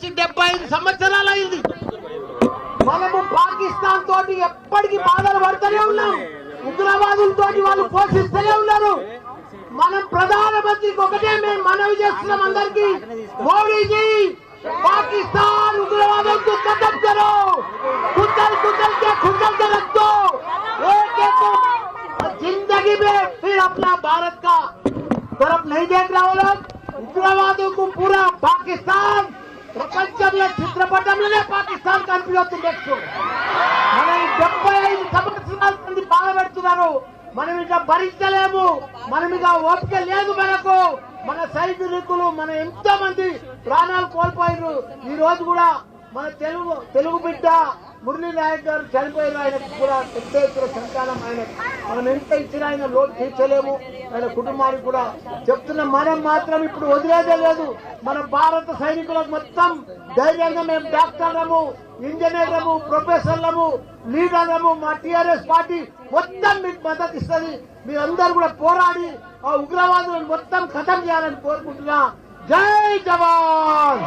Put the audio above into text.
వచ్చి 75 సంవత్సరాలు అయింది. మనము పాకిస్తాన్ తోటి ఎప్పటికీ బాధలు పడుతూనే ఉన్నాం. ఉగ్రవాదులతో వాళ్ళు పోషిస్తూనే ఉన్నారు. మనం ప్రధానమంత్రికి ఒకటే మేము మనవి చేస్తున్నాం అందరికీ, మోడీజీ पाकिस्तान उग्रवादों को खत्म करो, कुचल कुचल के रख दो। एक जिंदगी में फिर अपना भारत का तरफ नहीं देख रहा हो लोग। उग्रवादों को पूरा पाकिस्तान ప్రపంచంలో చిత్రపటంలోనే పాకిస్తాన్ కనిపిస్తుంది. మనం 75 సంవత్సరాల నుండి బాధ పెడుతున్నారు. మనం ఇక భరించలేము. మనం ఇక ఓపిక లేదు మనకు. మన సైనికులు మన ఎంతో మంది ప్రాణాలు కోల్పోయారు. ఈ రోజు కూడా మన తెలుగు బిడ్డ మురళీ నాయక్ గారు చనిపోయారు. ఆయనకు కూడా పెద్ద ఎత్తున సంతానం. మనం ఎంత ఇచ్చినా ఆయన లోటు తీర్చలేము. ఆయన కుటుంబానికి కూడా చెప్తున్న మనం మాత్రం ఇప్పుడు వదిలేదే లేదు. మన భారత సైనికులకు మొత్తం ధైర్యంగా మేము డాక్టర్లము, ఇంజనీర్లము, ప్రొఫెసర్లము, లీడర్లము, మా టీఆర్ఎస్ పార్టీ మొత్తం మీకు మద్దతు ఇస్తుంది. మీరందరూ కూడా పోరాడి ఆ ఉగ్రవాదులను మొత్తం ఖతం చేయాలని కోరుకుంటున్నా. జై జవాన్.